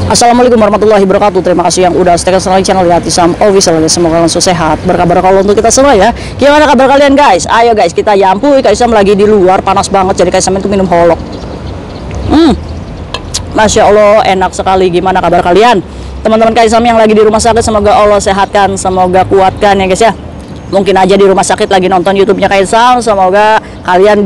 Assalamualaikum warahmatullahi wabarakatuh. Terima kasih yang udah stay selalu channel ya Tisam Official. Semoga kalian sehat, berkabar kalau untuk kita semua ya. Gimana kabar kalian guys? Ayo guys, kita yampuy. Kaisam lagi di luar panas banget, jadi Kaisam itu minum holok. Masya Allah, enak sekali. Gimana kabar kalian? Teman-teman Kaisam yang lagi di rumah sakit, semoga Allah sehatkan, semoga kuatkan ya guys ya. Mungkin aja di rumah sakit lagi nonton YouTube-nya Kaisam, semoga kalian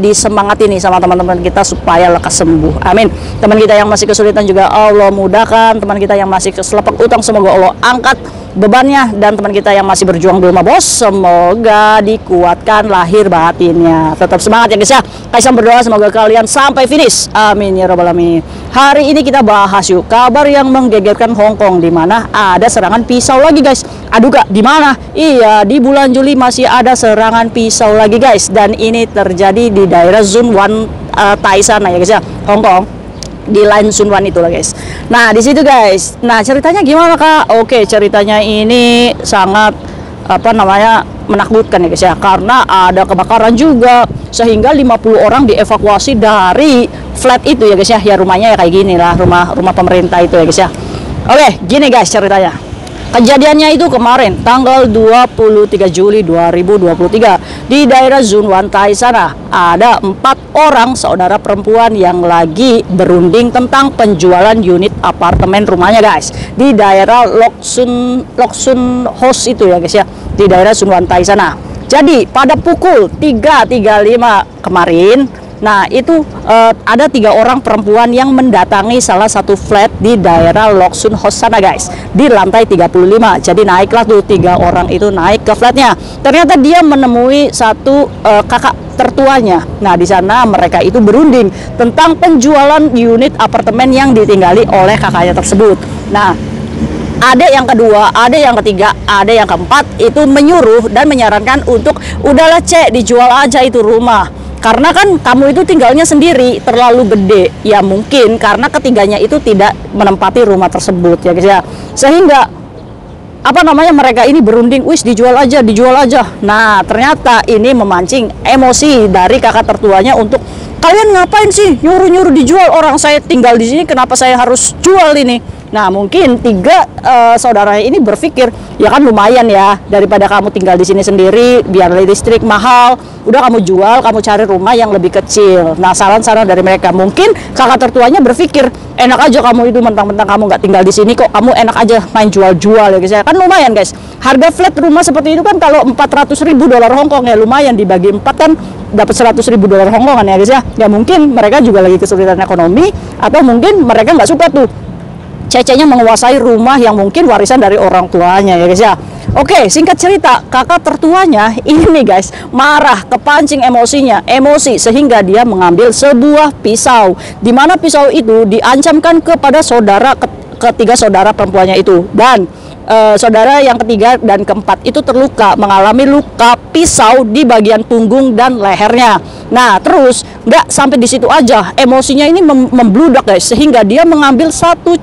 disemangati nih sama teman-teman kita supaya lekas sembuh. Amin. Teman kita yang masih kesulitan juga Allah mudahkan, teman kita yang masih keselepak utang semoga Allah angkat bebannya, dan teman kita yang masih berjuang di rumah bos semoga dikuatkan lahir batinnya. Tetap semangat ya guys ya. Kaisam berdoa semoga kalian sampai finish. Amin ya rabbal alamin. Hari ini kita bahas yuk kabar yang menggegerkan Hong Kong, di mana ada serangan pisau lagi guys. Aduh kak, di mana? Iya, di bulan Juli masih ada serangan pisau lagi guys, dan ini terjadi di daerah Zone 1 Tai sana ya guys ya, Hong Kong, di line Sun Wan itulah guys. Nah di situ guys, nah ceritanya gimana kak? Oke, ceritanya ini sangat menakutkan ya guys ya, karena ada kebakaran juga sehingga 50 orang dievakuasi dari flat itu ya guys ya. Ya rumahnya ya kayak gini lah, rumah pemerintah itu ya guys ya. Oke, gini guys ceritanya. Kejadiannya itu kemarin tanggal 23 Juli 2023 di daerah Zone 1 Tai sana. Ada 4 orang saudara perempuan yang lagi berunding tentang penjualan unit apartemen rumahnya guys, di daerah Loksun House itu ya guys ya, di daerah Zone 1 Tai sana. Jadi pada pukul 3.35 kemarin, nah itu ada 3 orang perempuan yang mendatangi salah satu flat di daerah Loksun House sana guys, di lantai 35. Jadi naiklah tuh 3 orang itu naik ke flatnya. Ternyata dia menemui satu kakak tertuanya. Nah di sana mereka itu berunding tentang penjualan unit apartemen yang ditinggali oleh kakaknya tersebut. Nah ada yang kedua, ada yang ketiga, ada yang keempat itu menyuruh dan menyarankan untuk udahlah cek, dijual aja itu rumah. Karena kan kamu itu tinggalnya sendiri, terlalu gede. Ya mungkin karena ketiganya itu tidak menempati rumah tersebut ya guys ya. Sehingga mereka ini berunding, wis dijual aja, dijual aja. Nah ternyata ini memancing emosi dari kakak tertuanya untuk, kalian ngapain sih nyuruh-nyuruh dijual, orang saya tinggal di sini, kenapa saya harus jual ini? Nah mungkin 3 saudaranya ini berpikir, ya kan lumayan ya, daripada kamu tinggal di sini sendiri, biar listrik mahal, udah kamu jual, kamu cari rumah yang lebih kecil. Nah saran-saran dari mereka, mungkin kakak tertuanya berpikir, enak aja kamu itu mentang-mentang kamu nggak tinggal di sini kok, kamu enak aja main jual-jual ya guys ya. Kan lumayan guys, harga flat rumah seperti itu kan kalau 400.000 dolar Hong Kong ya lumayan, dibagi 4 kan dapat 100.000 dolar Hong Kong kan ya guys ya. Ya mungkin mereka juga lagi kesulitan ekonomi, atau mungkin mereka nggak suka tuh cecenya menguasai rumah yang mungkin warisan dari orang tuanya ya guys ya. Oke, singkat cerita, kakak tertuanya ini guys marah, kepancing emosi sehingga dia mengambil sebuah pisau, di mana pisau itu diancamkan kepada ketiga saudara perempuannya itu, dan saudara yang ketiga dan keempat itu terluka, mengalami luka pisau di bagian punggung dan lehernya. Nah terus nggak sampai di situ aja, emosinya ini membludak guys, sehingga dia mengambil satu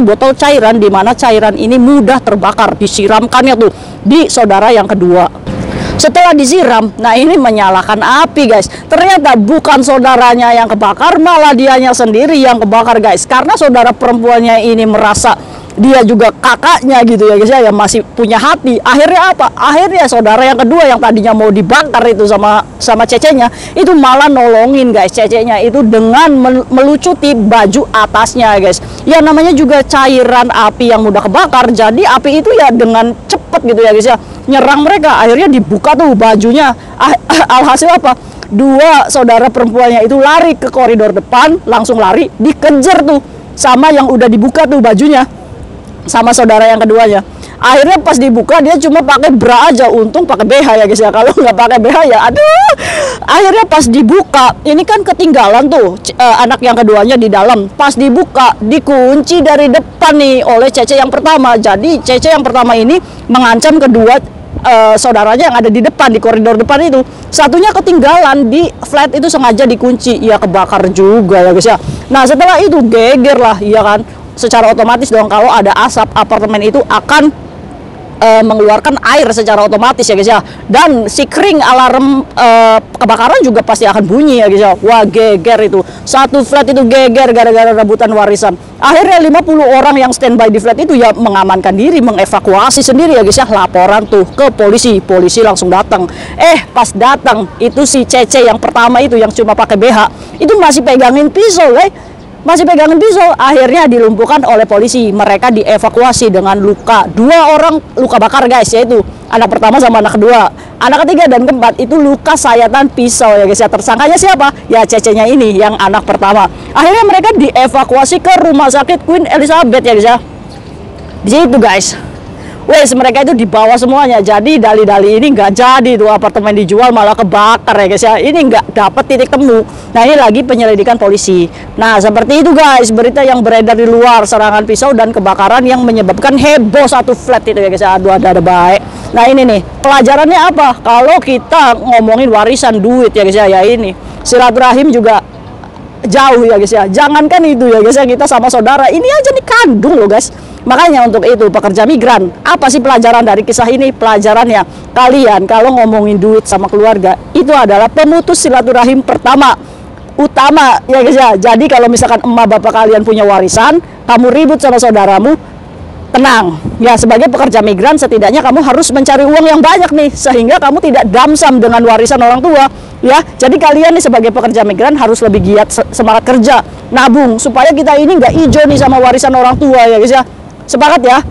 botol cairan, di mana cairan ini mudah terbakar, disiramkannya tuh di saudara yang kedua. Setelah disiram, nah ini menyalakan api guys. Ternyata bukan saudaranya yang kebakar, malah dianya sendiri yang kebakar guys. Karena saudara perempuannya ini merasa dia juga kakaknya gitu ya guys ya, yang masih punya hati. Akhirnya apa? Akhirnya saudara yang kedua yang tadinya mau dibakar itu sama cecenya, itu malah nolongin guys cecenya itu dengan melucuti baju atasnya guys. Ya namanya juga cairan api yang mudah kebakar, jadi api itu ya dengan cepet gitu ya guys ya nyerang mereka. Akhirnya dibuka tuh bajunya. Alhasil apa? 2 saudara perempuannya itu lari ke koridor depan, langsung lari, dikejar tuh sama yang udah dibuka tuh bajunya sama saudara yang keduanya. Akhirnya pas dibuka dia cuma pakai bra aja, untung pakai BH ya guys ya, kalau nggak pakai BH ya aduh. Akhirnya pas dibuka ini kan ketinggalan tuh anak yang keduanya di dalam. Pas dibuka dikunci dari depan nih oleh Cece yang pertama. Jadi Cece yang pertama ini mengancam kedua saudaranya yang ada di depan, di koridor depan itu. Satunya ketinggalan di flat itu, sengaja dikunci, ya kebakar juga ya guys ya. Nah setelah itu geger lah ya kan, secara otomatis dong kalau ada asap apartemen itu akan mengeluarkan air secara otomatis ya guys ya. Dan si kring alarm kebakaran juga pasti akan bunyi ya guys ya. Wah, geger itu. Satu flat itu geger gara-gara rebutan warisan. Akhirnya 50 orang yang standby di flat itu ya mengamankan diri, mengevakuasi sendiri ya guys ya. Laporan tuh ke polisi. Polisi langsung datang. Pas datang itu si Cece yang pertama itu yang cuma pakai BH itu masih pegangin pisau, akhirnya dilumpuhkan oleh polisi. Mereka dievakuasi dengan luka, 2 orang luka bakar guys, yaitu anak pertama sama anak kedua. Anak ketiga dan keempat itu luka sayatan pisau ya guys ya. Tersangkanya siapa? Ya Cecenya ini yang anak pertama. Akhirnya mereka dievakuasi ke rumah sakit Queen Elizabeth ya guys ya. Di situ guys, wes mereka itu dibawa semuanya. Jadi dali-dali ini nggak jadi tuh, apartemen dijual malah kebakar ya guys ya. Ini nggak dapat titik temu. Nah ini lagi penyelidikan polisi. Nah seperti itu guys berita yang beredar di luar, serangan pisau dan kebakaran yang menyebabkan heboh satu flat itu ya guys ya. Aduh ada baik. Nah ini nih pelajarannya apa? Kalau kita ngomongin warisan duit ya guys ya, ya ini silaturahim juga jauh ya guys ya. Jangankan itu ya guys ya, kita sama saudara ini aja nih kandung loh guys. Makanya untuk itu pekerja migran, apa sih pelajaran dari kisah ini? Pelajarannya, kalian kalau ngomongin duit sama keluarga, itu adalah pemutus silaturahim utama ya guys ya. Jadi kalau misalkan emak bapak kalian punya warisan, kamu ribut sama saudaramu, tenang ya, sebagai pekerja migran setidaknya kamu harus mencari uang yang banyak nih, sehingga kamu tidak damsam dengan warisan orang tua ya. Jadi kalian nih sebagai pekerja migran harus lebih giat, semangat kerja, nabung, supaya kita ini nggak ijo nih sama warisan orang tua ya guys ya. Sepakat ya.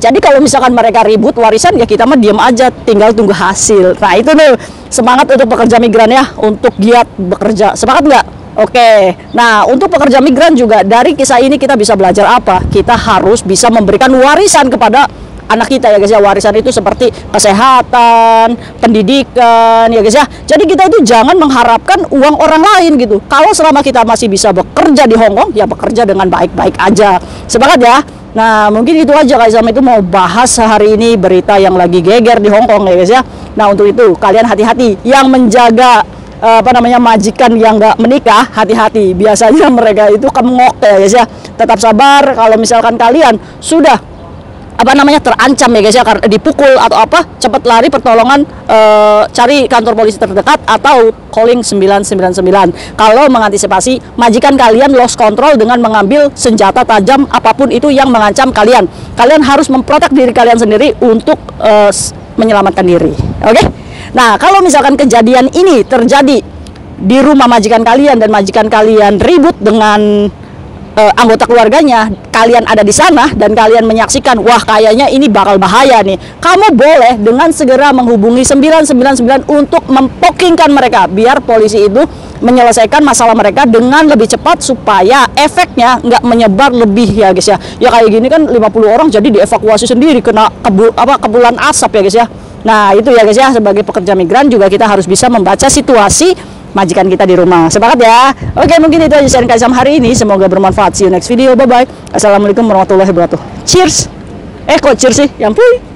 Jadi kalau misalkan mereka ribut warisan ya kita mah diam aja, tinggal tunggu hasil. Nah itu nih semangat untuk pekerja migran ya, untuk giat bekerja. Sepakat nggak? Oke. Nah untuk pekerja migran juga dari kisah ini kita bisa belajar apa? Kita harus bisa memberikan warisan kepada anak kita ya guys ya. Warisan itu seperti kesehatan, pendidikan ya guys ya. Jadi kita itu jangan mengharapkan uang orang lain gitu. Kalau selama kita masih bisa bekerja di Hong Kong ya bekerja dengan baik-baik aja. Sepakat ya. Nah mungkin itu aja guys, sama itu mau bahas hari ini berita yang lagi geger di Hong Kong ya guys ya. Nah untuk itu kalian hati-hati yang menjaga majikan yang nggak menikah, hati-hati. Biasanya mereka itu kemengok ya guys ya. Tetap sabar kalau misalkan kalian sudah terancam ya guys ya, karena dipukul atau apa, cepat lari pertolongan, cari kantor polisi terdekat atau calling 999. Kalau mengantisipasi majikan kalian lost control dengan mengambil senjata tajam apapun itu yang mengancam kalian, kalian harus memprotek diri kalian sendiri untuk menyelamatkan diri. Oke? Nah kalau misalkan kejadian ini terjadi di rumah majikan kalian dan majikan kalian ribut dengan anggota keluarganya, kalian ada di sana dan kalian menyaksikan, wah kayaknya ini bakal bahaya nih, kamu boleh dengan segera menghubungi 999 untuk mempokingkan mereka, biar polisi itu menyelesaikan masalah mereka dengan lebih cepat supaya efeknya nggak menyebar lebih ya guys ya. Ya kayak gini kan 50 orang jadi dievakuasi sendiri kena kepulan asap ya guys ya. Nah itu ya guys ya, sebagai pekerja migran juga kita harus bisa membaca situasi majikan kita di rumah. Sepakat ya? Oke, mungkin itu aja sharing Kaisam hari ini. Semoga bermanfaat. See you next video. Bye-bye. Assalamualaikum warahmatullahi wabarakatuh. Cheers. Kok cheers sih? Ya ampun.